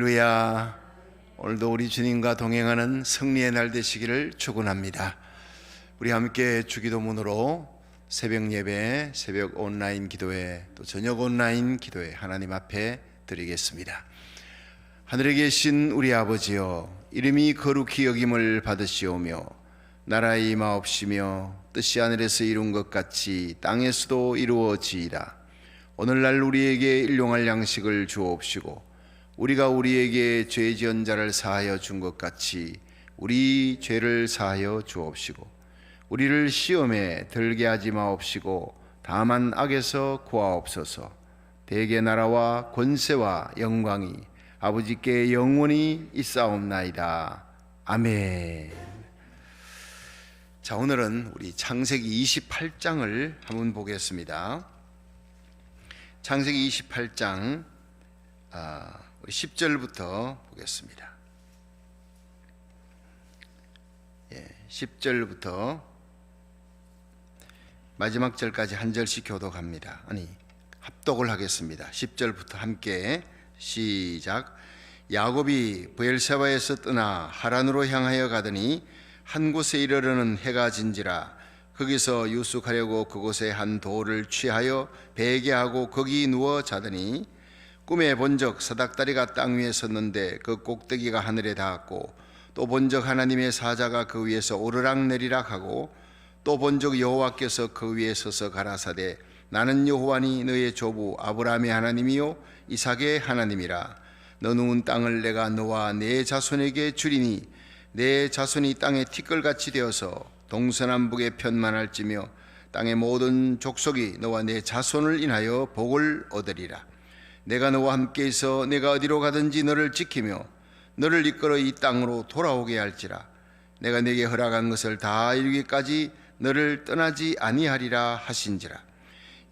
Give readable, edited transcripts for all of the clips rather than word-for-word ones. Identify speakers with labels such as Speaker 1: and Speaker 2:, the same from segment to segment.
Speaker 1: 할렐루야. 오늘도 우리 주님과 동행하는 승리의 날 되시기를 축원합니다. 우리 함께 주기도문으로 새벽 예배, 새벽 온라인 기도회, 또 저녁 온라인 기도회 하나님 앞에 드리겠습니다. 하늘에 계신 우리 아버지여, 이름이 거룩히 여김을 받으시오며 나라의 임하옵시며 뜻이 하늘에서 이룬 것 같이 땅에서도 이루어지이다. 오늘날 우리에게 일용할 양식을 주옵시고 우리가 우리에게 죄 지은 자를 사하여 준 것 같이 우리 죄를 사하여 주옵시고 우리를 시험에 들게 하지 마옵시고 다만 악에서 구하옵소서. 대개 나라와 권세와 영광이 아버지께 영원히 있사옵나이다. 아멘. 자, 오늘은 우리 창세기 28장을 한번 보겠습니다. 창세기 28장 10절부터 보겠습니다. 10절부터 마지막 절까지 한 절씩 교독합니다. 합독을 하겠습니다. 10절부터 함께 시작. 야곱이 브엘세바에서 떠나 하란으로 향하여 가더니 한 곳에 이르러는 해가 진지라. 거기서 유숙하려고 그곳에 한 돌을 취하여 베게 하고 거기 누워 자더니 꿈에 본적 사닥다리가 땅 위에 섰는데 그 꼭대기가 하늘에 닿았고 또 본적 하나님의 사자가 그 위에서 오르락 내리락 하고 또 본적 여호와께서 그 위에 서서 가라사대 나는 여호와니 너의 조부 아브라함의 하나님이요 이삭의 하나님이라. 너 누운 땅을 내가 너와 내 자손에게 주리니 내 자손이 땅의 티끌같이 되어서 동서남북에 편만할지며 땅의 모든 족속이 너와 내 자손을 인하여 복을 얻으리라. 내가 너와 함께 있어 내가 어디로 가든지 너를 지키며 너를 이끌어 이 땅으로 돌아오게 할지라. 내가 네게 허락한 것을 다 이루기까지 너를 떠나지 아니하리라 하신지라.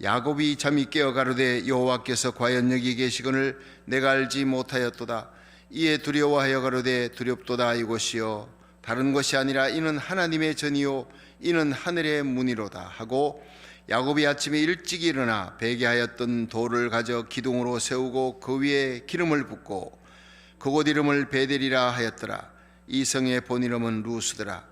Speaker 1: 야곱이 잠이 깨어 가로되 여호와께서 과연 여기 계시거늘 내가 알지 못하였도다. 이에 두려워하여 가로되 두렵도다. 이곳이요 다른 것이 아니라 이는 하나님의 전이요 이는 하늘의 문이로다 하고 야곱이 아침에 일찍 일어나 베게 하였던 돌을 가져 기둥으로 세우고 그 위에 기름을 붓고 그곳 이름을 베델이라 하였더라. 이 성의 본 이름은 루스더라.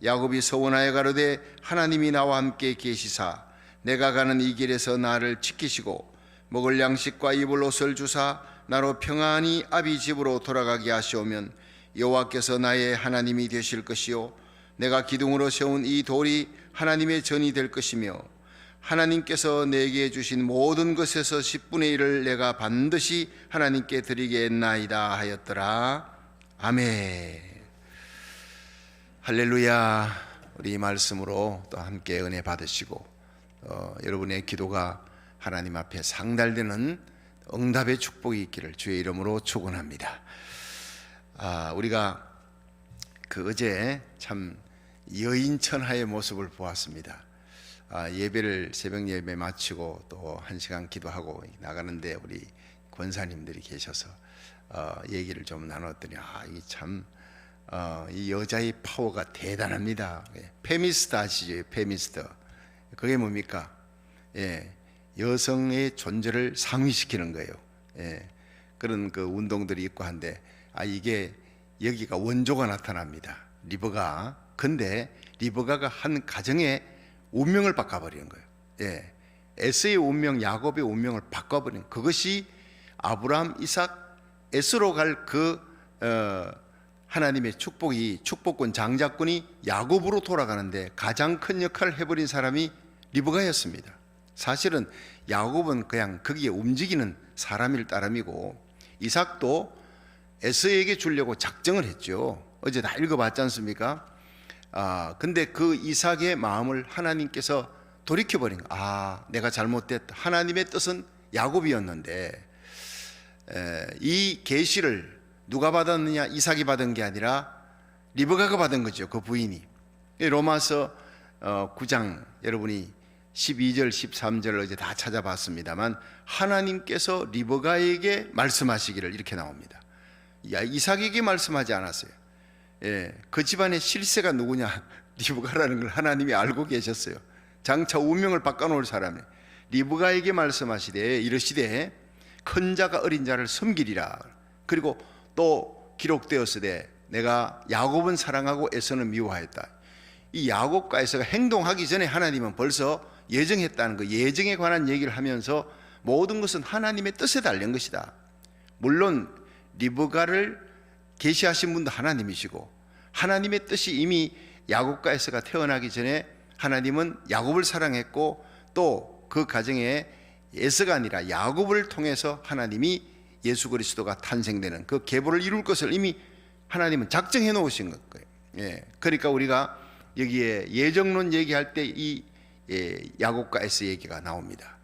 Speaker 1: 야곱이 서원하여 가로되 하나님이 나와 함께 계시사 내가 가는 이 길에서 나를 지키시고 먹을 양식과 입을 옷을 주사 나로 평안히 아비 집으로 돌아가게 하시오면 여호와께서 나의 하나님이 되실 것이요 내가 기둥으로 세운 이 돌이 하나님의 전이 될 것이며 하나님께서 내게 주신 모든 것에서 10분의 1을 내가 반드시 하나님께 드리겠나이다 하였더라. 아멘. 할렐루야. 우리 이 말씀으로 또 함께 은혜 받으시고 여러분의 기도가 하나님 앞에 상달되는 응답의 축복이 있기를 주의 이름으로 축원합니다. 우리가 어제 참 여인천하의 모습을 보았습니다. 예배를 새벽 예배 마치고 또 1시간 기도하고 나가는데 우리 권사님들이 계셔서 얘기를 좀 나눴더니 이게 참 이 여자의 파워가 대단합니다. 페미니스트 아시죠? 페미니스트. 그게 뭡니까? 여성의 존재를 상위시키는 거예요. 그런 그 운동들이 있고 한데 이게 여기가 원조가 나타납니다. 리브가. 근데 리브가가 한 가정의 운명을 바꿔버리는 거예요. 에서의 운명, 야곱의 운명을 바꿔버린 그것이 아브라함, 이삭, 에스로 갈 하나님의 축복권 장자권이 야곱으로 돌아가는데 가장 큰 역할을 해버린 사람이 리브가였습니다. 사실은 야곱은 그냥 거기에 움직이는 사람일 따름이고 이삭도 에서에게 주려고 작정을 했죠. 어제 다 읽어봤지 않습니까? 근데 그 이삭의 마음을 하나님께서 돌이켜버린 거야. 내가 잘못됐다. 하나님의 뜻은 야곱이었는데 이 계시를 누가 받았느냐? 이삭이 받은 게 아니라 리브가가 받은 거죠. 그 부인이. 로마서 9장 여러분이 12절 13절을 어제 다 찾아봤습니다만 하나님께서 리브가에게 말씀하시기를 이렇게 나옵니다. 이삭에게 말씀하지 않았어요. 그 집안의 실세가 누구냐? 리브가라는 걸 하나님이 알고 계셨어요. 장차 운명을 바꿔놓을 사람이 리브가에게 말씀하시되 이르시되 큰 자가 어린 자를 섬기리라. 그리고 또 기록되었으되 내가 야곱은 사랑하고 에서는 미워하였다. 이 야곱과 에서가 행동하기 전에 하나님은 벌써 예정했다는 그 예정에 관한 얘기를 하면서 모든 것은 하나님의 뜻에 달린 것이다. 물론 리브가를 계시하신 분도 하나님이시고 하나님의 뜻이 이미 야곱과 에서가 태어나기 전에 하나님은 야곱을 사랑했고 또 그 가정에 에서가 아니라 야곱을 통해서 하나님이 예수 그리스도가 탄생되는 그 계보를 이룰 것을 이미 하나님은 작정해 놓으신 거예요. 예, 그러니까 우리가 여기에 예정론 얘기할 때 이 야곱과 에서 얘기가 나옵니다.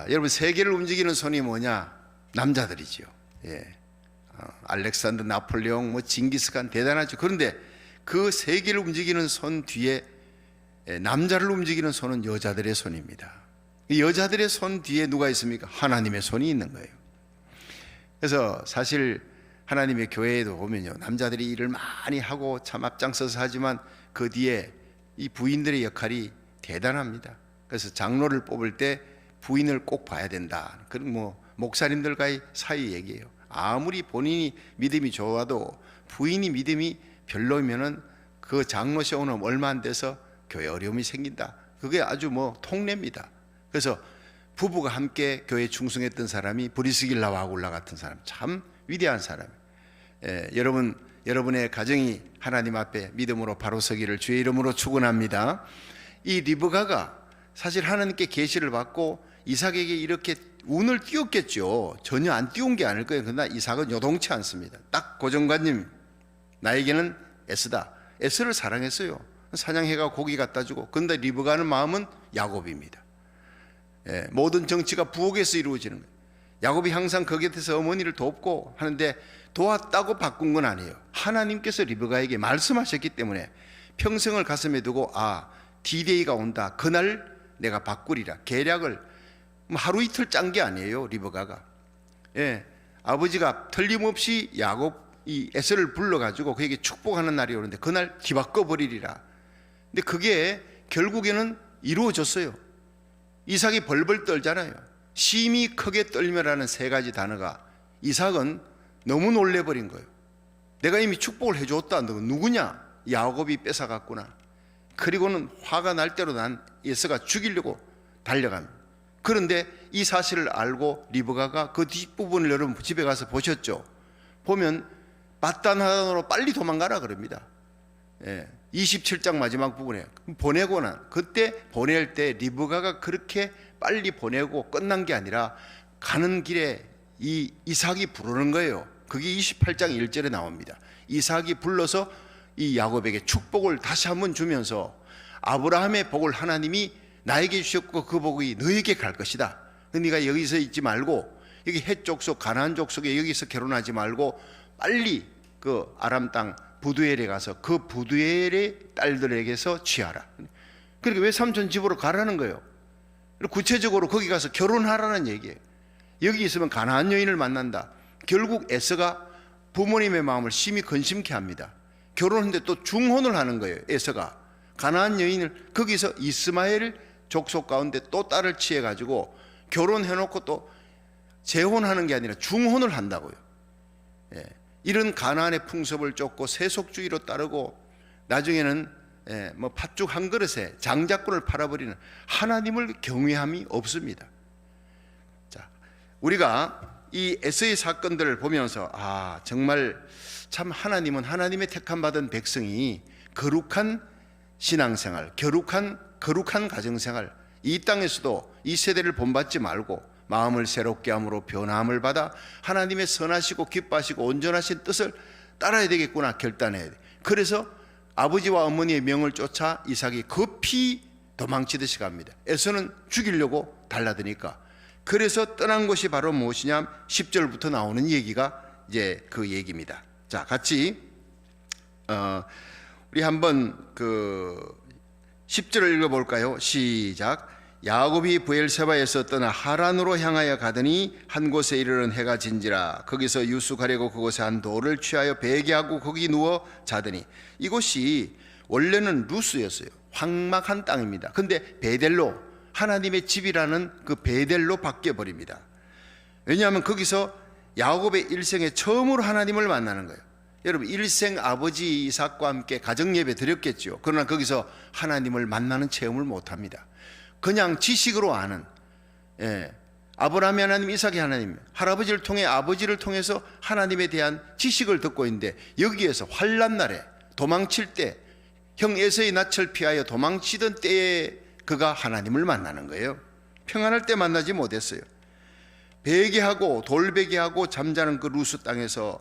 Speaker 1: 여러분 세계를 움직이는 손이 뭐냐? 남자들이죠. 예, 알렉산더, 나폴레옹, 뭐 징기스칸 대단하죠. 그런데 그 세계를 움직이는 손 뒤에 남자를 움직이는 손은 여자들의 손입니다. 이 여자들의 손 뒤에 누가 있습니까? 하나님의 손이 있는 거예요. 그래서 사실 하나님의 교회에도 보면요, 남자들이 일을 많이 하고 참 앞장서서 하지만 그 뒤에 이 부인들의 역할이 대단합니다. 그래서 장로를 뽑을 때 부인을 꼭 봐야 된다. 그런 뭐 목사님들과의 사이 얘기예요. 아무리 본인이 믿음이 좋아도 부인이 믿음이 별로면은 그 장로 세우는 얼마 안 돼서 교회 어려움이 생긴다. 그게 아주 뭐 통례입니다. 그래서 부부가 함께 교회에 충성했던 사람이 브리스길라와 아굴라 같은 사람, 참 위대한 사람. 여러분의 가정이 하나님 앞에 믿음으로 바로 서기를 주의 이름으로 축원합니다. 이 리브가가 사실 하나님께 계시를 받고 이삭에게 이렇게 운을 띄웠겠죠. 전혀 안 띄운 게 아닐 거예요. 그러나 이삭은 요동치 않습니다. 딱 고정관님, 나에게는 에스다. 에스를 사랑했어요. 사냥해가 고기 갖다 주고. 그런데 리브가는 마음은 야곱입니다. 모든 정치가 부엌에서 이루어지는 거예요. 야곱이 항상 그 곁에서 어머니를 돕고 하는데 도왔다고 바꾼 건 아니에요. 하나님께서 리브가에게 말씀하셨기 때문에 평생을 가슴에 두고 디데이가 온다. 그날 내가 바꾸리라. 계략을 하루 이틀 짠 게 아니에요. 리브가가. 아버지가 틀림없이 이 에서를 불러가지고 그에게 축복하는 날이 오는데 그날 뒤바꿔 버리리라. 근데 그게 결국에는 이루어졌어요. 이삭이 벌벌 떨잖아요. 심히 크게 떨며라는 세 가지 단어가 이삭은 너무 놀래버린 거예요. 내가 이미 축복을 해줬다. 너 누구냐? 야곱이 뺏어갔구나. 그리고는 화가 날 대로 난 에서가 죽이려고 달려갑니다. 그런데 이 사실을 알고 리브가가 그 뒷부분을 여러분 집에 가서 보셨죠? 보면 바단하단으로 빨리 도망가라 그럽니다. 27장 마지막 부분에 보내고 그때 보낼 때 리브가가 그렇게 빨리 보내고 끝난 게 아니라 가는 길에 이 이삭이 부르는 거예요. 그게 28장 1절에 나옵니다. 이삭이 불러서 이 야곱에게 축복을 다시 한번 주면서 아브라함의 복을 하나님이 나에게 주셨고 그 복이 너에게 갈 것이다. 네가 여기서 있지 말고 여기 헷 족속 가나안 족속에 여기서 결혼하지 말고 빨리 그 아람 땅 부두엘에 가서 그 부두엘의 딸들에게서 취하라. 그러니까 왜 삼촌 집으로 가라는 거예요? 구체적으로 거기 가서 결혼하라는 얘기예요. 여기 있으면 가나안 여인을 만난다. 결국 에서가 부모님의 마음을 심히 근심케 합니다. 결혼했는데 또 중혼을 하는 거예요. 에서가 가나안 여인을 거기서 이스마엘 족속 가운데 또 딸을 취해가지고 결혼해놓고 또 재혼하는 게 아니라 중혼을 한다고요. 이런 가나안의 풍습을 쫓고 세속주의로 따르고 나중에는 뭐 팥죽 한 그릇에 장자권을 팔아버리는 하나님을 경외함이 없습니다. 자, 우리가 이 에서의 사건들을 보면서 정말 참 하나님은 하나님의 택함 받은 백성이 거룩한 신앙생활, 거룩한 가정생활, 이 땅에서도 이 세대를 본받지 말고 마음을 새롭게 함으로 변화함을 받아 하나님의 선하시고 기뻐하시고 온전하신 뜻을 따라야 되겠구나 결단해야 돼. 그래서 아버지와 어머니의 명을 쫓아 이삭이 급히 도망치듯이 갑니다. 에서는 죽이려고 달라드니까. 그래서 떠난 것이 바로 무엇이냐? 10절부터 나오는 얘기가 이제 그 얘기입니다. 자, 같이 우리 한번 그 10절을 읽어볼까요? 시작. 야곱이 브엘세바에서 떠나 하란으로 향하여 가더니 한 곳에 이르는 해가 진지라. 거기서 유숙하려고 그곳에 한 돌을 취하여 베개하고 거기 누워 자더니, 이곳이 원래는 루스였어요. 황막한 땅입니다. 근데 베델로, 하나님의 집이라는 그 베델로 바뀌어 버립니다. 왜냐하면 거기서 야곱의 일생에 처음으로 하나님을 만나는 거예요. 여러분, 일생 아버지 이삭과 함께 가정예배 드렸겠죠. 그러나 거기서 하나님을 만나는 체험을 못합니다. 그냥 지식으로 아는, 아브라함의 하나님, 이삭의 하나님, 할아버지를 통해 아버지를 통해서 하나님에 대한 지식을 듣고 있는데, 여기에서 환난 날에 도망칠 때, 형 에서의 낯을 피하여 도망치던 때에 그가 하나님을 만나는 거예요. 평안할 때 만나지 못했어요. 베개하고 돌베개하고 잠자는 그 루스 땅에서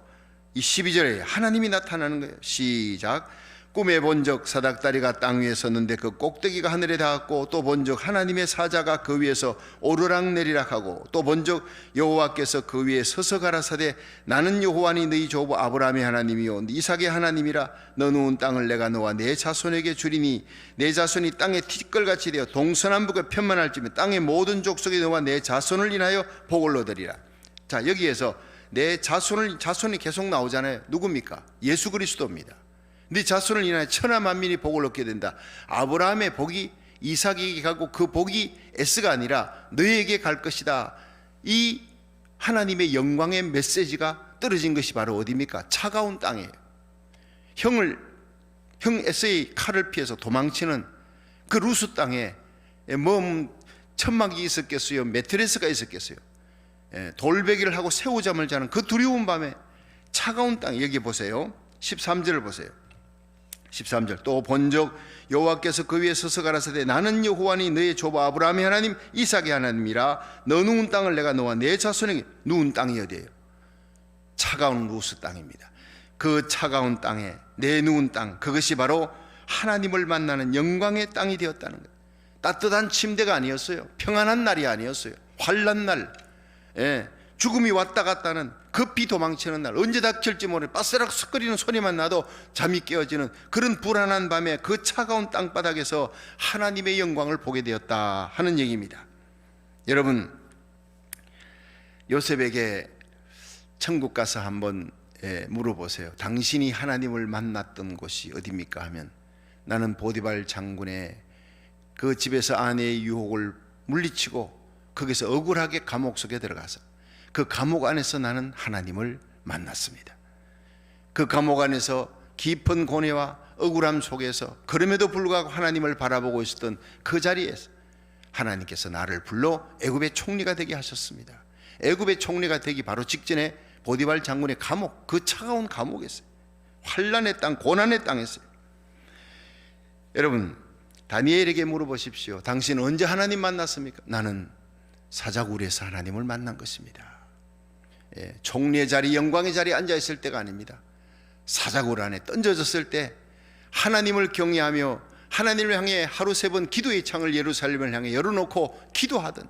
Speaker 1: 이 12절에 하나님이 나타나는 거예요. 시작. 꿈에 본 적 사닥다리가 땅 위에 섰는데 그 꼭대기가 하늘에 닿았고, 또 본 적 하나님의 사자가 그 위에서 오르락내리락 하고, 또 본 적 여호와께서 그 위에 서서 가라사대 나는 여호와니 너희 조부 아브라함의 하나님이요 이삭의 하나님이라. 너 누운 땅을 내가 너와 내 자손에게 주리니 내 자손이 땅에 티끌같이 되어 동서남북에 편만할지며 땅의 모든 족속이 너와 내 자손을 인하여 복을 얻으리라. 자, 여기에서 내 자손이 계속 나오잖아요. 누굽니까? 예수 그리스도입니다. 네 자손을 인하여 천하 만민이 복을 얻게 된다. 아브라함의 복이 이삭에게 가고 그 복이 S가 아니라 너에게 갈 것이다. 이 하나님의 영광의 메시지가 떨어진 것이 바로 어디입니까? 차가운 땅이에요. 형 S의 칼을 피해서 도망치는 그 루스 땅에 천막이 있었겠어요? 매트레스가 있었겠어요? 돌베개를 하고 새우잠을 자는 그 두려운 밤에 차가운 땅. 여기 보세요. 13절을 보세요. 13절. 또 본적 여호와께서 그 위에 서서 가라사대 나는 여호와니 너의 조부 아브라함의 하나님 이삭의 하나님이라. 너 누운 땅을 내가 너와 내 자손에게. 누운 땅이 어디예요? 차가운 루스 땅입니다. 그 차가운 땅에 내 누운 땅, 그것이 바로 하나님을 만나는 영광의 땅이 되었다는 거예요. 따뜻한 침대가 아니었어요. 평안한 날이 아니었어요. 환난 날, 죽음이 왔다 갔다는 급히 도망치는 날, 언제 닥칠지 모르는 바스락 스거리는 소리만 나도 잠이 깨어지는 그런 불안한 밤에 그 차가운 땅바닥에서 하나님의 영광을 보게 되었다 하는 얘기입니다. 여러분, 요셉에게 천국 가서 한번 물어보세요. 당신이 하나님을 만났던 곳이 어디입니까? 하면 나는 보디발 장군의 그 집에서 아내의 유혹을 물리치고 거기서 억울하게 감옥 속에 들어가서 그 감옥 안에서 나는 하나님을 만났습니다. 그 감옥 안에서 깊은 고뇌와 억울함 속에서 그럼에도 불구하고 하나님을 바라보고 있었던 그 자리에서 하나님께서 나를 불러 애굽의 총리가 되게 하셨습니다. 애굽의 총리가 되기 바로 직전에 보디발 장군의 감옥, 그 차가운 감옥에서요. 환난의 땅, 고난의 땅에서요. 여러분, 다니엘에게 물어보십시오. 당신은 언제 하나님 만났습니까? 나는 사자굴에서 하나님을 만난 것입니다. 총리의 자리, 영광의 자리에 앉아있을 때가 아닙니다. 사자굴 안에 던져졌을 때 하나님을 경외하며 하나님을 향해 하루 3번 기도의 창을 예루살렘을 향해 열어놓고 기도하던,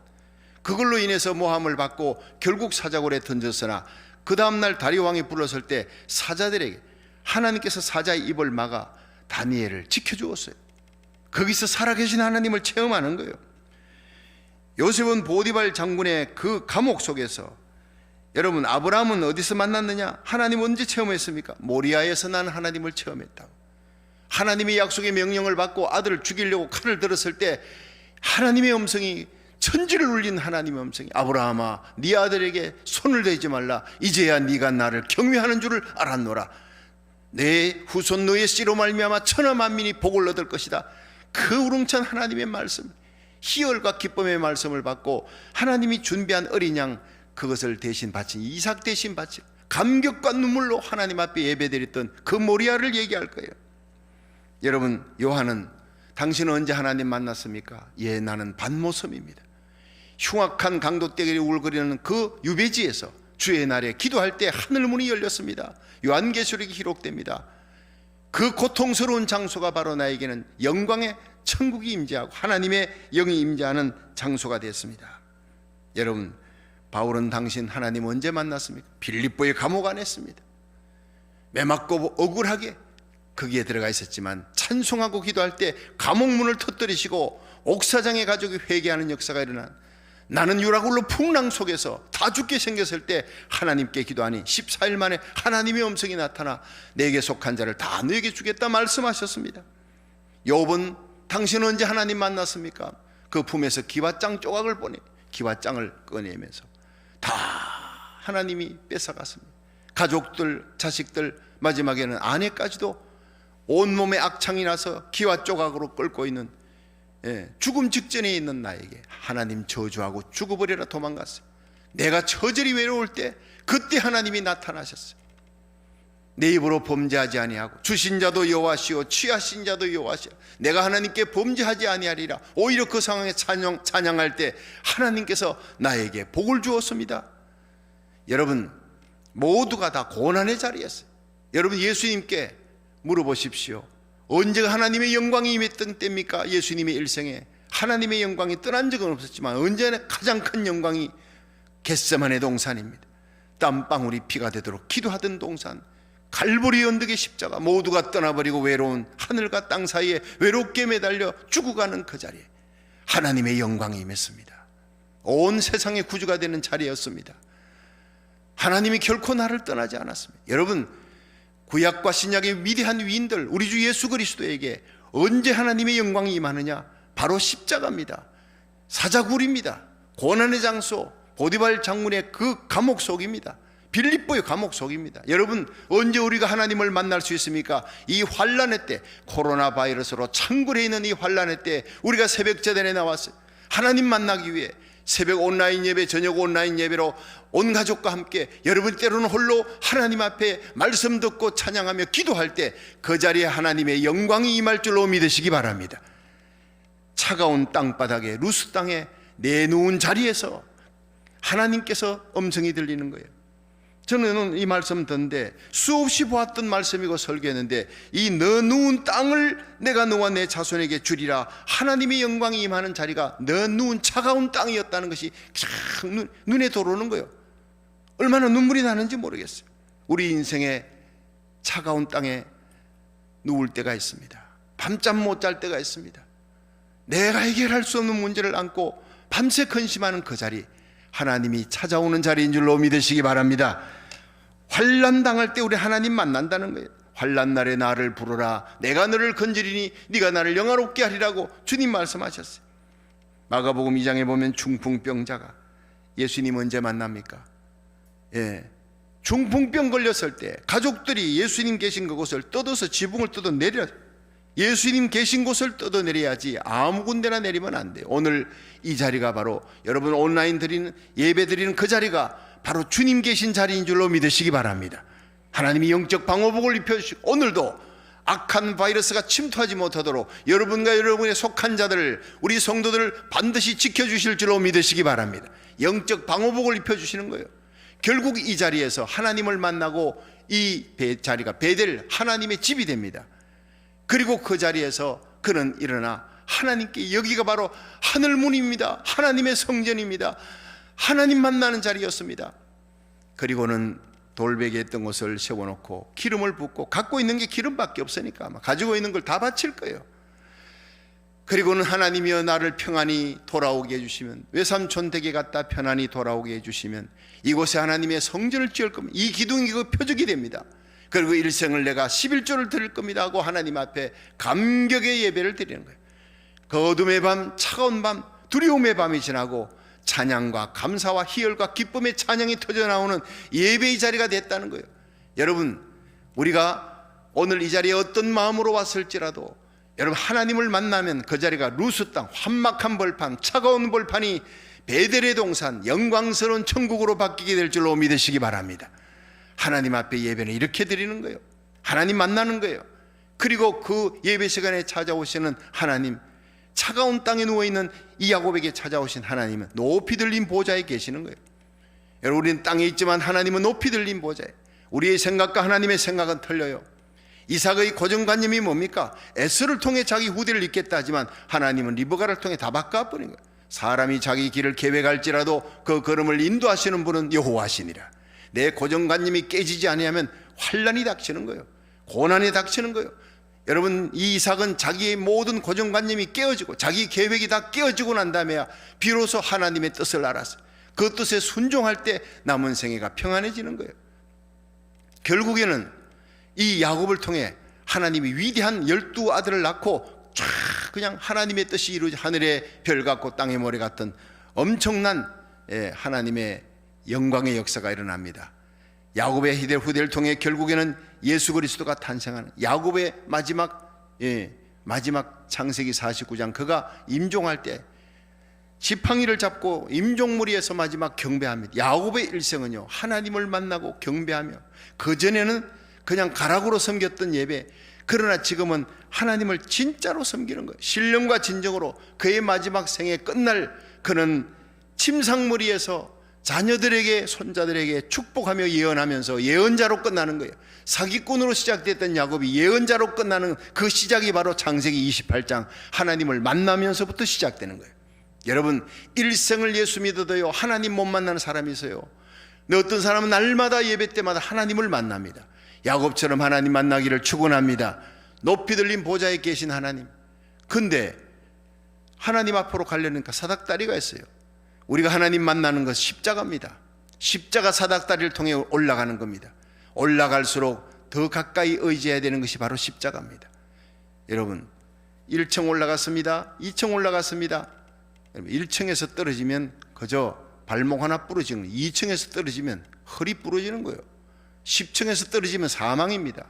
Speaker 1: 그걸로 인해서 모함을 받고 결국 사자굴에 던졌으나 그 다음날 다리왕이 불렀을 때 사자들에게 하나님께서 사자의 입을 막아 다니엘을 지켜주었어요. 거기서 살아계신 하나님을 체험하는 거예요. 요셉은 보디발 장군의 그 감옥 속에서, 여러분, 아브라함은 어디서 만났느냐? 하나님 언제 체험했습니까? 모리아에서 난 하나님을 체험했다고. 하나님의 약속의 명령을 받고 아들을 죽이려고 칼을 들었을 때 하나님의 음성이, 천지를 울린 하나님의 음성이, 아브라함아 네 아들에게 손을 대지 말라. 이제야 네가 나를 경외하는 줄을 알았노라. 내 후손 너의 씨로 말미암아 천하 만민이 복을 얻을 것이다. 그 우렁찬 하나님의 말씀, 희열과 기쁨의 말씀을 받고 하나님이 준비한 어린 양, 그것을 대신 바친, 이삭 대신 바친, 감격과 눈물로 하나님 앞에 예배드렸던 그 모리아를 얘기할 거예요. 여러분, 요한은 당신은 언제 하나님 만났습니까? 예, 나는 반모섬입니다. 흉악한 강도떼기를 울거리는 그 유배지에서 주의 날에 기도할 때 하늘 문이 열렸습니다. 요한계시록이 기록됩니다. 그 고통스러운 장소가 바로 나에게는 영광의 천국이 임재하고 하나님의 영이 임재하는 장소가 됐습니다. 여러분, 바울은 당신 하나님 언제 만났습니까? 빌립보의 감옥 안에 있습니다. 매맞고 억울하게 거기에 들어가 있었지만 찬송하고 기도할 때 감옥문을 터뜨리시고 옥사장의 가족이 회개하는 역사가 일어난, 나는 유라굴로 풍랑 속에서 다 죽게 생겼을 때 하나님께 기도하니 14일 만에 하나님의 음성이 나타나 내게 속한 자를 다 너에게 주겠다 말씀하셨습니다. 욥은 당신은 언제 하나님 만났습니까? 그 품에서 기와장 조각을 보내, 기와장을 꺼내면서 다 하나님이 뺏어갔습니다. 가족들, 자식들, 마지막에는 아내까지도 온몸에 악창이 나서 기와 조각으로 끓고 있는, 죽음 직전에 있는 나에게 하나님 저주하고 죽어버려라 도망갔어요. 내가 처절히 외로울 때 그때 하나님이 나타나셨어요. 내 입으로 범죄하지 아니하고 주신 자도 여호와시오 취하신 자도 여호와시오, 내가 하나님께 범죄하지 아니하리라. 오히려 그 상황에 찬양할 때 하나님께서 나에게 복을 주었습니다. 여러분 모두가 다 고난의 자리였어요. 여러분 예수님께 물어보십시오. 언제가 하나님의 영광이 임했던 때입니까? 예수님의 일생에 하나님의 영광이 떠난 적은 없었지만 언제나 가장 큰 영광이 겟세마네 동산입니다. 땀방울이 피가 되도록 기도하던 동산, 갈보리 언덕의 십자가, 모두가 떠나버리고 외로운 하늘과 땅 사이에 외롭게 매달려 죽어가는 그 자리에 하나님의 영광이 임했습니다. 온 세상의 구주가 되는 자리였습니다. 하나님이 결코 나를 떠나지 않았습니다. 여러분 구약과 신약의 위대한 위인들, 우리 주 예수 그리스도에게 언제 하나님의 영광이 임하느냐? 바로 십자가입니다. 사자굴입니다. 고난의 장소, 보디발 장군의 그 감옥 속입니다. 빌립보의 감옥 속입니다. 여러분 언제 우리가 하나님을 만날 수 있습니까? 이 환난의 때, 코로나 바이러스로 창궐해 있는 이 환난의 때 우리가 새벽 제단에 나왔어요. 하나님 만나기 위해 새벽 온라인 예배, 저녁 온라인 예배로 온 가족과 함께, 여러분 때로는 홀로 하나님 앞에 말씀 듣고 찬양하며 기도할 때 그 자리에 하나님의 영광이 임할 줄로 믿으시기 바랍니다. 차가운 땅바닥에 루스 땅에 내누운 자리에서 하나님께서 음성이 들리는 거예요. 저는 이 말씀 듣는데 수없이 보았던 말씀이고 설교했는데, 이 너 누운 땅을 내가 너와 내 자손에게 주리라, 하나님의 영광이 임하는 자리가 너 누운 차가운 땅이었다는 것이 쫙 눈에 들어오는 거예요. 얼마나 눈물이 나는지 모르겠어요. 우리 인생에 차가운 땅에 누울 때가 있습니다. 밤잠 못 잘 때가 있습니다. 내가 해결할 수 없는 문제를 안고 밤새 근심하는 그 자리, 하나님이 찾아오는 자리인 줄로 믿으시기 바랍니다. 환난 당할 때 우리 하나님 만난다는 거예요. 환난 날에 나를 부르라, 내가 너를 건지리니 네가 나를 영화롭게 하리라고 주님 말씀하셨어요. 마가복음 2장에 보면 중풍병자가 예수님 언제 만납니까? 중풍병 걸렸을 때 가족들이 예수님 계신 그곳을 뜯어서 지붕을 뜯어내려, 예수님 계신 곳을 뜯어내려야지 아무 군데나 내리면 안 돼요. 오늘 이 자리가 바로 여러분 온라인 드리는 예배 드리는 그 자리가 바로 주님 계신 자리인 줄로 믿으시기 바랍니다. 하나님이 영적 방어복을 입혀주시고 오늘도 악한 바이러스가 침투하지 못하도록 여러분과 여러분의 속한 자들을, 우리 성도들을 반드시 지켜주실 줄로 믿으시기 바랍니다. 영적 방어복을 입혀주시는 거예요. 결국 이 자리에서 하나님을 만나고 이 자리가 베델 하나님의 집이 됩니다. 그리고 그 자리에서 그는 일어나 하나님께, 여기가 바로 하늘문입니다. 하나님의 성전입니다. 하나님 만나는 자리였습니다. 그리고는 돌베개 했던 것을 세워놓고 기름을 붓고, 갖고 있는 게 기름밖에 없으니까 아마 가지고 있는 걸 다 바칠 거예요. 그리고는 하나님이여 나를 평안히 돌아오게 해주시면, 외삼촌 댁에 갔다 편안히 돌아오게 해주시면 이곳에 하나님의 성전을 지을 겁니다. 이 기둥이 그 표적이 됩니다. 그리고 일생을 내가 11조를 드릴 겁니다 하고 하나님 앞에 감격의 예배를 드리는 거예요. 그 어둠의 밤, 차가운 밤, 두려움의 밤이 지나고 찬양과 감사와 희열과 기쁨의 찬양이 터져나오는 예배의 자리가 됐다는 거예요. 여러분 우리가 오늘 이 자리에 어떤 마음으로 왔을지라도 여러분 하나님을 만나면 그 자리가 루스 땅, 환막한 벌판, 차가운 벌판이 베델의 동산, 영광스러운 천국으로 바뀌게 될 줄로 믿으시기 바랍니다. 하나님 앞에 예배는 이렇게 드리는 거예요. 하나님 만나는 거예요. 그리고 그 예배 시간에 찾아오시는 하나님, 차가운 땅에 누워있는 이 야곱에게 찾아오신 하나님은 높이 들린 보좌에 계시는 거예요. 여러분 우리는 땅에 있지만 하나님은 높이 들린 보좌에, 우리의 생각과 하나님의 생각은 틀려요. 이삭의 고정관념이 뭡니까? 에스를 통해 자기 후대를 잇겠다 하지만 하나님은 리브가를 통해 다 바꿔버린 거예요. 사람이 자기 길을 계획할지라도 그 걸음을 인도하시는 분은 여호와시니라. 내 고정관념이 깨지지 아니하면 환난이 닥치는 거예요. 고난이 닥치는 거예요. 여러분 이 이삭은 자기의 모든 고정관념이 깨어지고 자기 계획이 다 깨어지고 난 다음에야 비로소 하나님의 뜻을 알았어요. 그 뜻에 순종할 때 남은 생애가 평안해지는 거예요. 결국에는 이 야곱을 통해 하나님이 위대한 12 아들을 낳고 쫙 그냥 하나님의 뜻이 이루어진 하늘의 별 같고 땅의 모래 같은 엄청난 하나님의 영광의 역사가 일어납니다. 야곱의 후대를 통해 결국에는 예수 그리스도가 탄생하는 야곱의 마지막 창세기 49장 그가 임종할 때 지팡이를 잡고 임종무리에서 마지막 경배합니다. 야곱의 일생은요 하나님을 만나고 경배하며, 그전에는 그냥 가락으로 섬겼던 예배, 그러나 지금은 하나님을 진짜로 섬기는 거예요. 신령과 진정으로 그의 마지막 생에 끝날 그는 침상무리에서 자녀들에게 손자들에게 축복하며 예언하면서 예언자로 끝나는 거예요. 사기꾼으로 시작됐던 야곱이 예언자로 끝나는 그 시작이 바로 창세기 28장 하나님을 만나면서부터 시작되는 거예요. 여러분, 일생을 예수 믿어도요 하나님 못 만나는 사람이 있어요. 근데 어떤 사람은 날마다 예배 때마다 하나님을 만납니다. 야곱처럼 하나님 만나기를 축원합니다. 높이 들린 보좌에 계신 하나님. 근데 하나님 앞으로 가려니까 사닥다리가 있어요. 우리가 하나님 만나는 것은 십자가입니다. 십자가 사닥다리를 통해 올라가는 겁니다. 올라갈수록 더 가까이 의지해야 되는 것이 바로 십자가입니다. 여러분, 1층 올라갔습니다. 2층 올라갔습니다. 1층에서 떨어지면 그저 발목 하나 부러지는 거예요. 2층에서 떨어지면 허리 부러지는 거예요. 10층에서 떨어지면 사망입니다.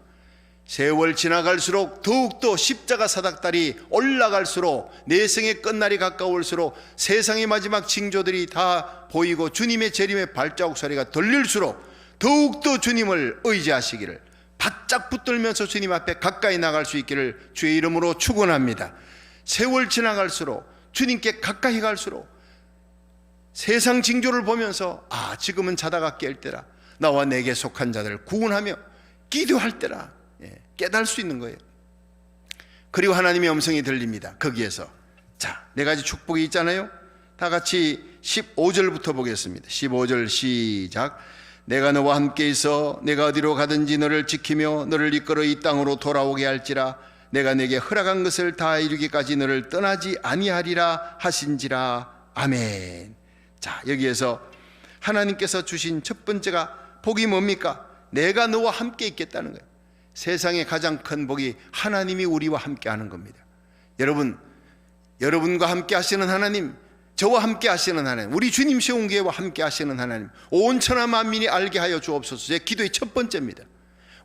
Speaker 1: 세월 지나갈수록 더욱더 십자가 사닥다리 올라갈수록 내 생의 끝날이 가까울수록 세상의 마지막 징조들이 다 보이고 주님의 재림의 발자국 소리가 들릴수록 더욱더 주님을 의지하시기를, 바짝 붙들면서 주님 앞에 가까이 나갈 수 있기를 주의 이름으로 축원합니다. 세월 지나갈수록 주님께 가까이 갈수록 세상 징조를 보면서 지금은 자다가 깰 때라, 나와 내게 속한 자들을 구원하며 기도할 때라 깨달을 수 있는 거예요. 그리고 하나님의 음성이 들립니다. 거기에서 자, 네 가지 축복이 있잖아요. 다 같이 15절부터 보겠습니다. 15절 시작. 내가 너와 함께 있어 내가 어디로 가든지 너를 지키며 너를 이끌어 이 땅으로 돌아오게 할지라. 내가 내게 허락한 것을 다 이루기까지 너를 떠나지 아니하리라 하신지라. 아멘. 자, 여기에서 하나님께서 주신 첫 번째가 복이 뭡니까? 내가 너와 함께 있겠다는 거예요. 세상의 가장 큰 복이 하나님이 우리와 함께 하는 겁니다. 여러분, 여러분과 함께 하시는 하나님, 저와 함께 하시는 하나님, 우리 주님 시온교회와 함께 하시는 하나님, 온 천하 만민이 알게 하여 주옵소서. 제 기도의 첫 번째입니다.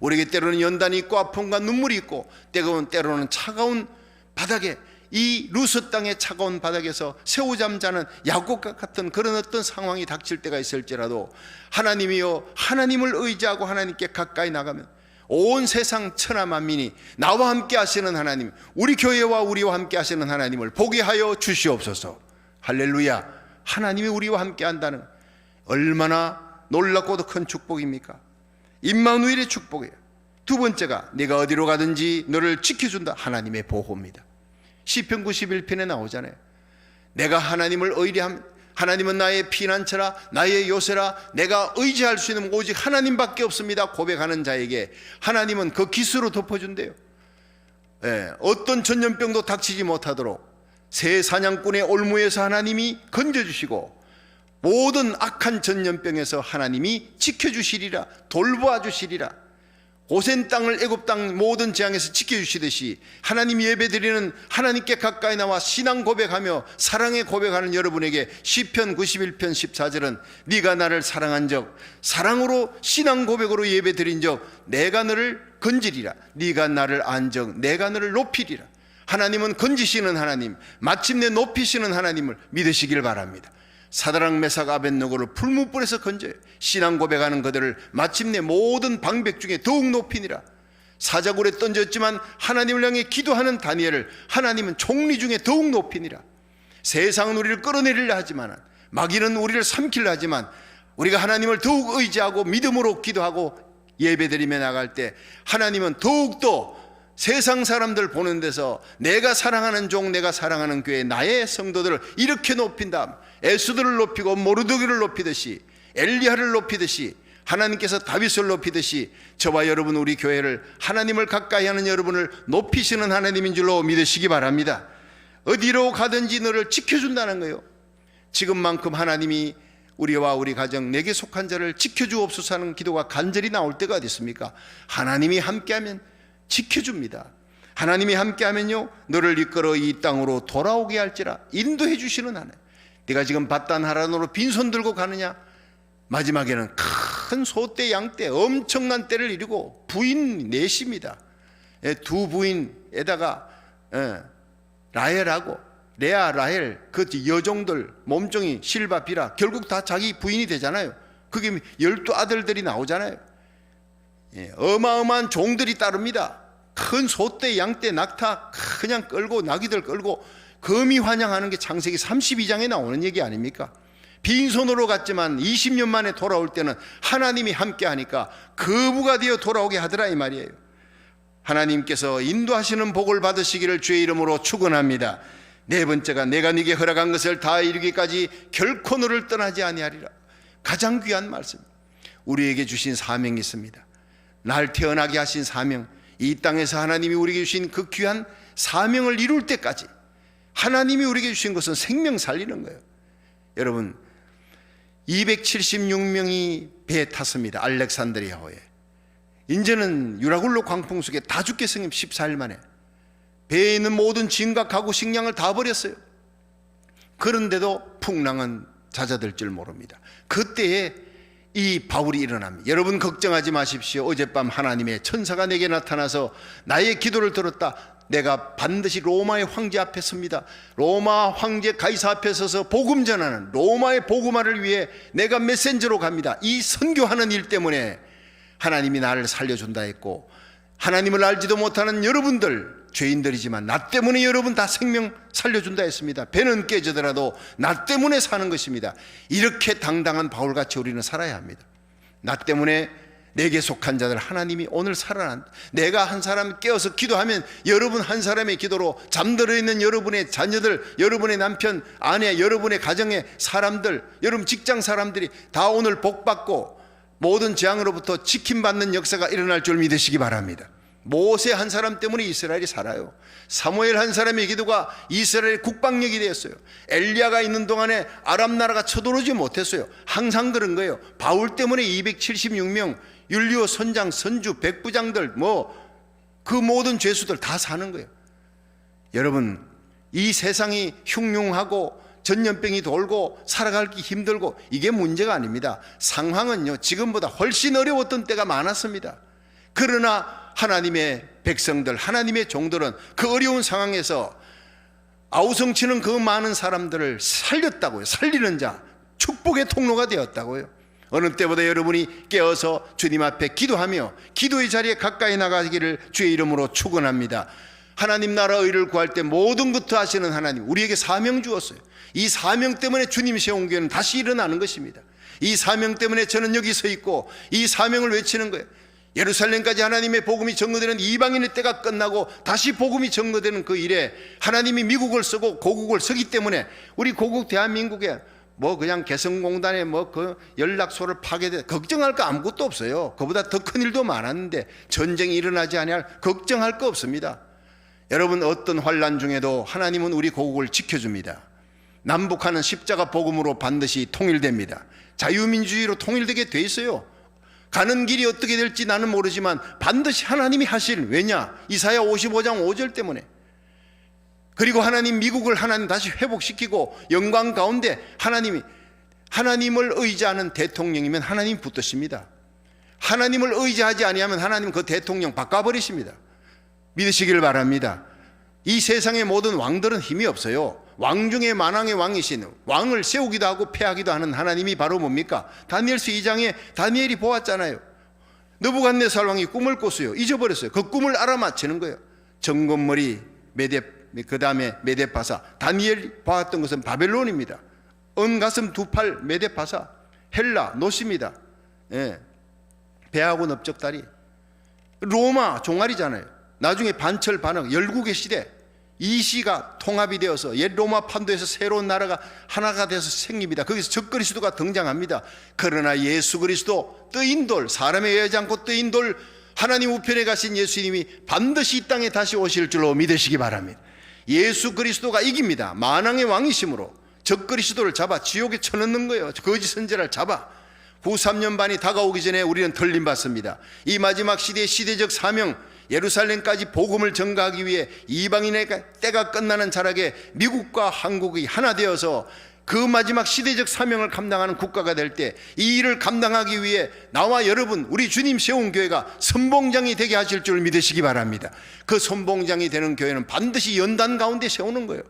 Speaker 1: 우리에게 때로는 연단이 있고 아픔과 눈물이 있고 때로는 차가운 바닥에, 이 루스 땅의 차가운 바닥에서 새우잠 자는 야곱과 같은 그런 어떤 상황이 닥칠 때가 있을지라도 하나님이여, 하나님을 의지하고 하나님께 가까이 나가면 온 세상 천하 만민이 나와 함께 하시는 하나님, 우리 교회와 우리와 함께 하시는 하나님을 보게 하여 주시옵소서. 할렐루야. 하나님이 우리와 함께 한다는 얼마나 놀랍고도 큰 축복입니까? 임마누엘의 축복이에요. 두 번째가 내가 어디로 가든지 너를 지켜준다. 하나님의 보호입니다. 시편 91편에 나오잖아요. 내가 하나님을 의뢰하면 하나님은 나의 피난처라 나의 요새라, 내가 의지할 수 있는 오직 하나님밖에 없습니다 고백하는 자에게 하나님은 그 기수로 덮어준대요. 어떤 전염병도 닥치지 못하도록 새 사냥꾼의 올무에서 하나님이 건져주시고 모든 악한 전염병에서 하나님이 지켜주시리라, 돌보아 주시리라. 고센 땅을 애굽 땅 모든 재앙에서 지켜주시듯이 하나님 예배드리는 하나님께 가까이 나와 신앙 고백하며 사랑의 고백하는 여러분에게 시편 91편 14절은 네가 나를 사랑한 적, 사랑으로 신앙 고백으로 예배드린 적 내가 너를 건지리라. 네가 나를 안 적 내가 너를 높이리라. 하나님은 건지시는 하나님, 마침내 높이시는 하나님을 믿으시길 바랍니다. 사드락 메삭 아벳느고를 풀무불에서 건져요. 신앙 고백하는 그들을 마침내 모든 방백 중에 더욱 높이니라. 사자굴에 던졌지만 하나님을 향해 기도하는 다니엘을 하나님은 총리 중에 더욱 높이니라. 세상은 우리를 끌어내리려 하지만, 마귀는 우리를 삼키려 하지만, 우리가 하나님을 더욱 의지하고 믿음으로 기도하고 예배드리며 나갈 때 하나님은 더욱더 세상 사람들 보는 데서 내가 사랑하는 종, 내가 사랑하는 교회, 나의 성도들을 이렇게 높인다. 에스더를 높이고 모르드게를 높이듯이, 엘리야를 높이듯이, 하나님께서 다윗을 높이듯이 저와 여러분, 우리 교회를, 하나님을 가까이 하는 여러분을 높이시는 하나님인 줄로 믿으시기 바랍니다. 어디로 가든지 너를 지켜준다는 거예요. 지금만큼 하나님이 우리와 우리 가정, 내게 속한 자를 지켜주옵소서 하는 기도가 간절히 나올 때가 어디 있습니까? 하나님이 함께하면 지켜줍니다. 하나님이 함께하면요, 너를 이끌어 이 땅으로 돌아오게 할지라. 인도해 주시는 하나님. 네가 지금 바단 하란으로 빈손 들고 가느냐? 마지막에는 큰 소떼 양떼 엄청난 떼를 이루고 부인 넷입니다. 두 부인에다가 라헬하고 레아 라헬 그 여종들 몸종이 실바 비라 결국 다 자기 부인이 되잖아요. 그게 12아들들이 나오잖아요. 어마어마한 종들이 따릅니다. 큰 소떼 양떼 낙타 그냥 끌고 나귀들 끌고 거미 환영하는 게 창세기 32장에 나오는 얘기 아닙니까? 빈손으로 갔지만 20년 만에 돌아올 때는 하나님이 함께 하니까 거부가 되어 돌아오게 하더라 이 말이에요. 하나님께서 인도하시는 복을 받으시기를 주의 이름으로 축원합니다. 네 번째가 내가 네게 허락한 것을 다 이루기까지 결코 너를 떠나지 아니하리라. 가장 귀한 말씀. 우리에게 주신 사명이 있습니다. 날 태어나게 하신 사명, 이 땅에서 하나님이 우리에게 주신 그 귀한 사명을 이룰 때까지 하나님이 우리에게 주신 것은 생명 살리는 거예요. 여러분 276명이 배에 탔습니다. 알렉산드리아호에. 이제는 유라굴로 광풍 속에 다 죽게 승임 14일 만에 배에 있는 모든 짐과 가구 식량을 다 버렸어요. 그런데도 풍랑은 잦아들 줄 모릅니다. 그때에 이 바울이 일어납니다. 여러분 걱정하지 마십시오. 어젯밤 하나님의 천사가 내게 나타나서 나의 기도를 들었다. 내가 반드시 로마의 황제 앞에 섭니다. 로마 황제 가이사 앞에 서서 복음 전하는 로마의 복음화를 위해 내가 메신저로 갑니다. 이 선교하는 일 때문에 하나님이 나를 살려준다 했고, 하나님을 알지도 못하는 여러분들 죄인들이지만 나 때문에 여러분 다 생명 살려준다 했습니다. 배는 깨지더라도 나 때문에 사는 것입니다. 이렇게 당당한 바울같이 우리는 살아야 합니다. 나 때문에 내게 속한 자들 하나님이 오늘 살아난다. 내가 한 사람 깨어서 기도하면 여러분 한 사람의 기도로 잠들어 있는 여러분의 자녀들, 여러분의 남편, 아내, 여러분의 가정의 사람들, 여러분 직장 사람들이 다 오늘 복받고 모든 재앙으로부터 지킴받는 역사가 일어날 줄 믿으시기 바랍니다. 모세 한 사람 때문에 이스라엘이 살아요. 사무엘 한 사람의 기도가 이스라엘의 국방력이 되었어요. 엘리야가 있는 동안에 아람 나라가 쳐들어오지 못했어요. 항상 그런 거예요. 바울 때문에 276명 율리오 선장, 선주, 백부장들 그 모든 죄수들 다 사는 거예요. 여러분 이 세상이 흉흉하고 전염병이 돌고 살아가기 힘들고 이게 문제가 아닙니다. 상황은요 지금보다 훨씬 어려웠던 때가 많았습니다. 그러나 하나님의 백성들, 하나님의 종들은 그 어려운 상황에서 아우성치는 그 많은 사람들을 살렸다고요. 살리는 자, 축복의 통로가 되었다고요. 어느 때보다 여러분이 깨어서 주님 앞에 기도하며 기도의 자리에 가까이 나가기를 주의 이름으로 축원합니다. 하나님 나라 의를 구할 때 모든 것도 하시는 하나님, 우리에게 사명 주었어요. 이 사명 때문에 주님 세운 교회는 다시 일어나는 것입니다. 이 사명 때문에 저는 여기 서 있고 이 사명을 외치는 거예요. 예루살렘까지 하나님의 복음이 전거되는 이방인의 때가 끝나고 다시 복음이 전거되는 그 일에 하나님이 미국을 쓰고 고국을 쓰기 때문에 우리 고국 대한민국에 그냥 개성공단에 그 연락소를 파괴돼 걱정할 거 아무것도 없어요. 그보다 더 큰 일도 많았는데 전쟁이 일어나지 아니할 걱정할 거 없습니다. 여러분 어떤 환난 중에도 하나님은 우리 고국을 지켜줍니다. 남북한은 십자가 복음으로 반드시 통일됩니다. 자유민주주의로 통일되게 돼 있어요. 가는 길이 어떻게 될지 나는 모르지만 반드시 하나님이 하실, 왜냐? 이사야 55장 5절 때문에. 그리고 하나님 미국을 하나님 다시 회복시키고 영광 가운데 하나님을 의지하는 대통령이면 하나님 붙드십니다. 하나님을 의지하지 아니하면 하나님 그 대통령 바꿔버리십니다. 믿으시길 바랍니다. 이 세상의 모든 왕들은 힘이 없어요. 왕 중에 만왕의 왕이신 왕을 세우기도 하고 패하기도 하는 하나님이 바로 뭡니까? 다니엘서 2장에 다니엘이 보았잖아요. 느부갓네살 왕이 꿈을 꿨어요. 잊어버렸어요. 그 꿈을 알아맞히는 거예요. 정ಗೊಂ머리 그 다음에 메데파사. 다니엘이 보았던 것은 바벨론입니다. 언가슴 두 팔 메데파사. 헬라 노시입니다. 배하고 넓적다리. 로마 종아리잖아요. 나중에 반철 반역 열국의 시대, 이 시가 통합이 되어서 옛 로마 판도에서 새로운 나라가 하나가 돼서 생깁니다. 거기서 적그리스도가 등장합니다. 그러나 예수 그리스도 뜨인 돌, 사람에 의하지 않고 뜨인 돌, 하나님 우편에 가신 예수님이 반드시 이 땅에 다시 오실 줄로 믿으시기 바랍니다. 예수 그리스도가 이깁니다. 만왕의 왕이심으로 적그리스도를 잡아 지옥에 쳐넣는 거예요. 거짓 선지자를 잡아. 후 3년 반이 다가오기 전에 우리는 털림받습니다. 이 마지막 시대의 시대적 사명, 예루살렘까지 복음을 전가하기 위해 이방인의 때가 끝나는 자락에 미국과 한국이 하나 되어서 그 마지막 시대적 사명을 감당하는 국가가 될 때 이 일을 감당하기 위해 나와 여러분, 우리 주님 세운 교회가 선봉장이 되게 하실 줄 믿으시기 바랍니다. 그 선봉장이 되는 교회는 반드시 연단 가운데 세우는 거예요.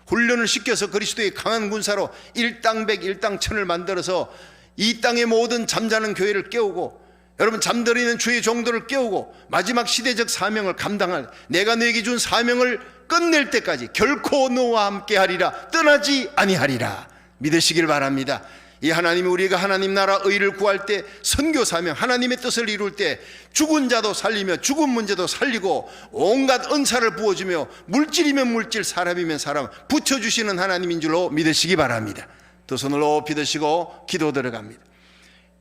Speaker 1: 훈련을 시켜서 그리스도의 강한 군사로 일당백 일당천을 만들어서 이 땅의 모든 잠자는 교회를 깨우고, 여러분 잠들이는 주의 종들을 깨우고, 마지막 시대적 사명을 감당할, 내가 너에게 준 사명을 끝낼 때까지 결코 너와 함께 하리라, 떠나지 아니하리라 믿으시길 바랍니다. 이 하나님이 우리가 하나님 나라 의를 구할 때, 선교 사명, 하나님의 뜻을 이룰 때 죽은 자도 살리며 죽은 문제도 살리고 온갖 은사를 부어주며 물질이면 물질, 사람이면 사람 붙여주시는 하나님인 줄로 믿으시기 바랍니다. 두 손을 높이 드시고 기도 들어갑니다.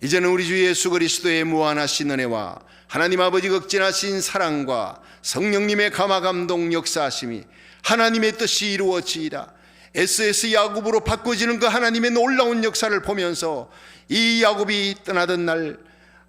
Speaker 1: 이제는 우리 주 예수 그리스도의 무한하신 은혜와 하나님 아버지 극진하신 사랑과 성령님의 감화 감동 역사하심이 하나님의 뜻이 이루어지이다. SS 야곱으로 바꿔지는 그 하나님의 놀라운 역사를 보면서 이 야곱이 떠나던 날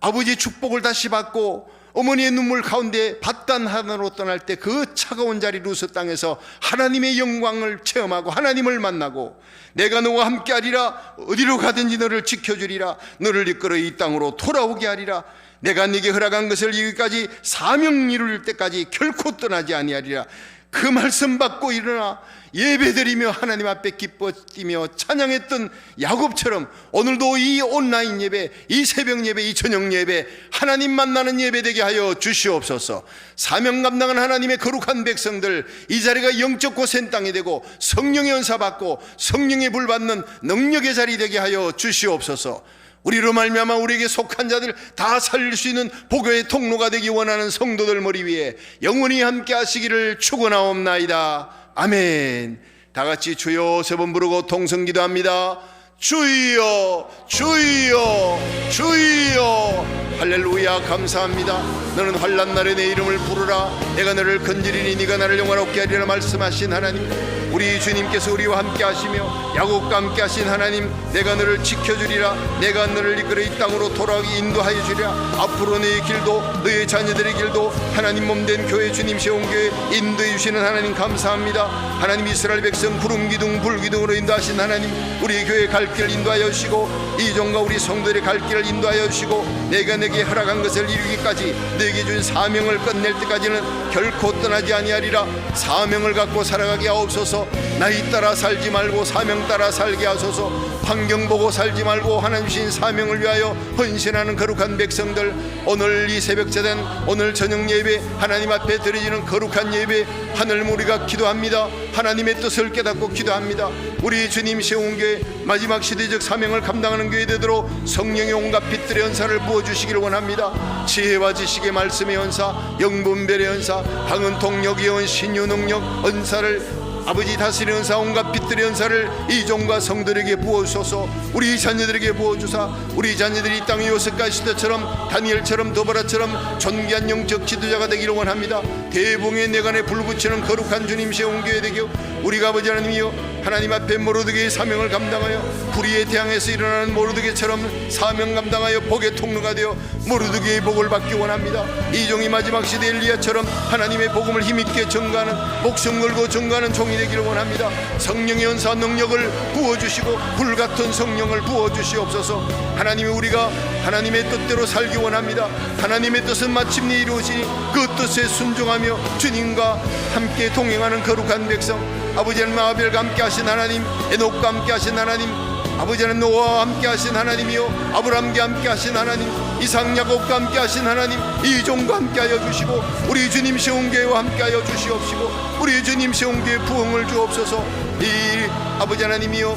Speaker 1: 아버지의 축복을 다시 받고 어머니의 눈물 가운데 밭단 하나로 떠날 때 그 차가운 자리 루스 땅에서 하나님의 영광을 체험하고 하나님을 만나고, 내가 너와 함께하리라, 어디로 가든지 너를 지켜주리라, 너를 이끌어 이 땅으로 돌아오게 하리라, 내가 네게 허락한 것을 여기까지 사명 이룰 때까지 결코 떠나지 아니하리라, 그 말씀 받고 일어나 예배드리며 하나님 앞에 기뻐 뛰며 찬양했던 야곱처럼 오늘도 이 온라인 예배, 이 새벽 예배, 이 저녁 예배, 하나님 만나는 예배 되게 하여 주시옵소서. 사명 감당한 하나님의 거룩한 백성들, 이 자리가 영적 고센 땅이 되고 성령의 은사 받고 성령의 불 받는 능력의 자리 되게 하여 주시옵소서. 우리로 말미암아 우리에게 속한 자들 다 살릴 수 있는 복음의 통로가 되기 원하는 성도들 머리 위에 영원히 함께 하시기를 축원하옵나이다. 아멘. 다 같이 주여 세 번 부르고 동성 기도합니다. 주여 주여 주여. 할렐루야. 감사합니다. 너는 환난 날에 내 이름을 부르라. 내가 너를 건지리니 네가 나를 영화롭게 하리라 말씀하신 하나님, 우리 주님께서 우리와 함께 하시며 야곱과 함께 하신 하나님, 내가 너를 지켜주리라, 내가 너를 이끌어 이 땅으로 돌아오게 인도하여 주리라. 앞으로 너의 길도 너의 자녀들의 길도 하나님 몸된 교회, 주님 세운 교회 인도해 주시는 하나님 감사합니다. 하나님 이스라엘 백성 구름 기둥 불 기둥으로 인도하신 하나님, 우리 교회 갈 길 인도하여 주시고 이종과 우리 성도들의 갈 길을 인도하여 주시고, 내가 내게 허락한 것을 이루기까지 내게 준 사명을 끝낼 때까지는 결코 떠나지 아니하리라. 사명을 갖고 살아가게 하옵소서. 나이 따라 살지 말고 사명 따라 살게 하소서. 환경 보고 살지 말고 하나님 주신 사명을 위하여 헌신하는 거룩한 백성들, 오늘 이 새벽 제단, 오늘 저녁 예배 하나님 앞에 드려지는 거룩한 예배 하늘 우리가 기도합니다. 하나님의 뜻을 깨닫고 기도합니다. 우리 주님 세운 교회 마지막 시대적 사명을 감당하는 교회 되도록 성령의 온갖 빛들의 은사를 부어주시기를 원합니다. 지혜와 지식의 말씀의 은사, 영분별의 은사, 방언 통역의 은 신유 능력 은사를, 아버지 다스리는 은사, 온갖 빛들의 은사를 이종과 성들에게 부어주소서. 우리 자녀들에게 부어주사 우리 자녀들이 이 땅의 요셉과 시대처럼 다니엘처럼 도바라처럼 존귀한 영적 지도자가 되기를 원합니다. 대봉의 내관에 불붙이는 거룩한 주님 세운 교회 되게 우리가 아버지 하나님이여 하나님 앞에 모르드게의 사명을 감당하여 불의의 태양에서 일어나는 모르드게처럼 사명 감당하여 복의 통로가 되어 모르드게의 복을 받기 원합니다. 이종이 마지막 시대 엘리야처럼 하나님의 복음을 힘있게 전가하는, 목숨 걸고 전가하는 종이 되기를 원합니다. 성령의 은사 능력을 부어주시고 불같은 성령을 부어주시옵소서. 하나님이 우리가 하나님의 뜻대로 살기 원합니다. 하나님의 뜻은 마침내 이루어지니 그 뜻에 순종하며 주님과 함께 동행하는 거룩한 백성, 아버지 하나님 아벨과 함께 하신 하나님, 에녹과 함께 하신 하나님, 아버지 하나님 노아와 함께 하신 하나님이요 아브라함과 함께 하신 하나님, 이삭 야곱과 함께 하신 하나님, 이종과 함께 하여 주시고 우리 주님 세운 교회와 함께 하여 주시옵시고 우리 주님 세운 교회 부흥을 주옵소서. 이 아버지 하나님이요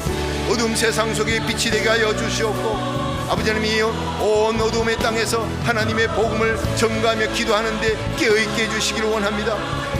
Speaker 1: 어둠 세상 속에 빛이 되게 하여 주시옵고, 아버지 하나님이여 온 어둠의 땅에서 하나님의 복음을 전가하며 기도하는데 깨어있게 해주시기를 원합니다.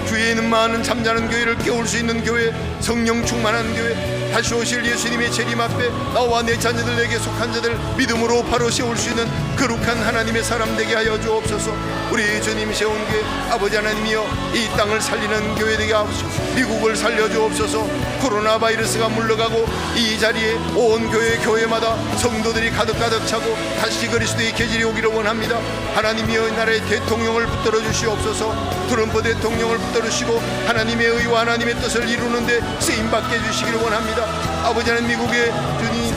Speaker 1: 주위에 있는 많은 잠자는 교회를 깨울 수 있는 교회, 성령 충만한 교회, 다시 오실 예수님의 재림 앞에 나와 내 자녀들에게 속한 자들 믿음으로 바로 세울 수 있는 거룩한 하나님의 사람 되게 하여 주옵소서. 우리 주님 세운 교회, 아버지 하나님이여 이 땅을 살리는 교회 되게 하옵소서. 미국을 살려주옵소서. 코로나 바이러스가 물러가고 이 자리에 온 교회마다 성도들이 가득 차고 다시 그리스도의 계절이 오기를 원합니다. 하나님이여 나라의 대통령을 붙들어 주시옵소서. 트럼프 대통령을 붙들어 주시고 하나님의 의와 하나님의 뜻을 이루는데 쓰임받게 해주시기를 원합니다. 아버지 하나님 미국의 주님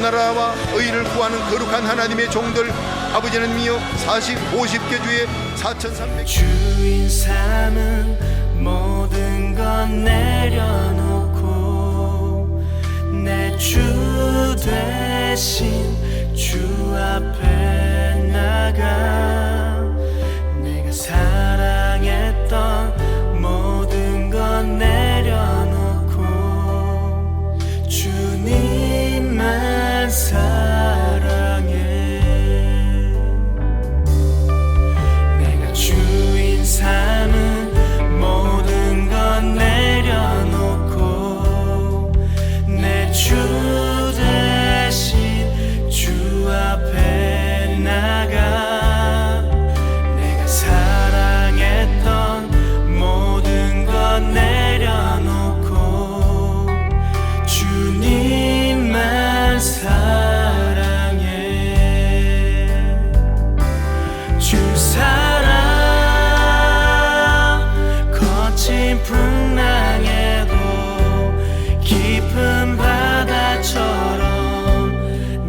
Speaker 1: 나라와 의를 구하는 거룩한 하나님의 종들 아버지 하나님이여 40, 50개 주에 4,300
Speaker 2: 주인 삼은 모든 건 내려놓고 내 주 대신 주 앞에 나가 내가 사랑했던 모든 건 내려놓고 주님만 사랑해 내가 주인 삼은 모든 건 내려놓고 내 주 대신 주 앞에 나가 내가 사랑했던 모든 건 내려놓고 주님만 사랑해 주 사랑 거친 풍랑에도 깊은 바다처럼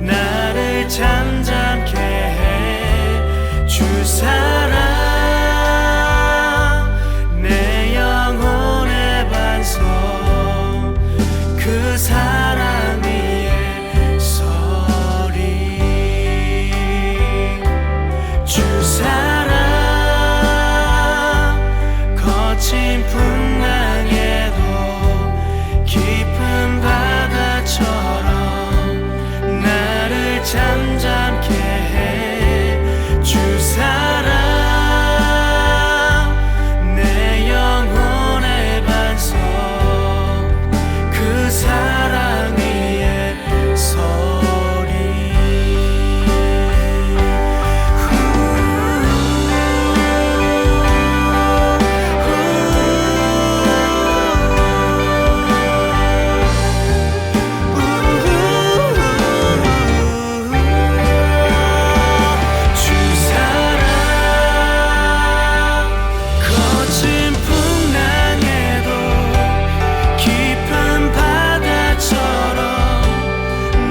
Speaker 2: 나를 잠잠케 해 주 사랑 내 영혼의 반석 그 사랑 위에 서리 주 사랑 거친 풍랑에도 깊은 바다처럼 나를 잠잠케 해 주 사랑 내 영혼의 반석 그 사랑 위에 서리 주 사랑 거친 풍랑에도 깊은 바다처럼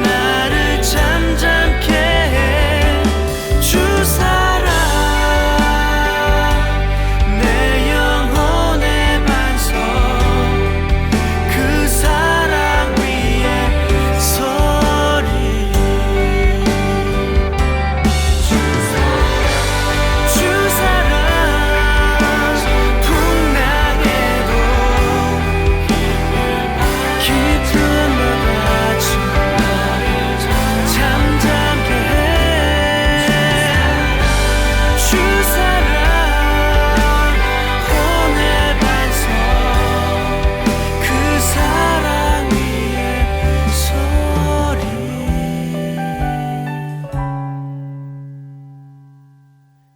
Speaker 2: 나를 잠잠케 해 주 사랑 내 영혼의 반석 그 사랑 위에 서리 주 사랑 풍랑에도 깊은 바다처럼 잠잠케 해 주 사랑 혼의 반석 그 사랑 위에 서리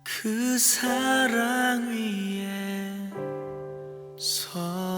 Speaker 2: 그 사랑 위에 서리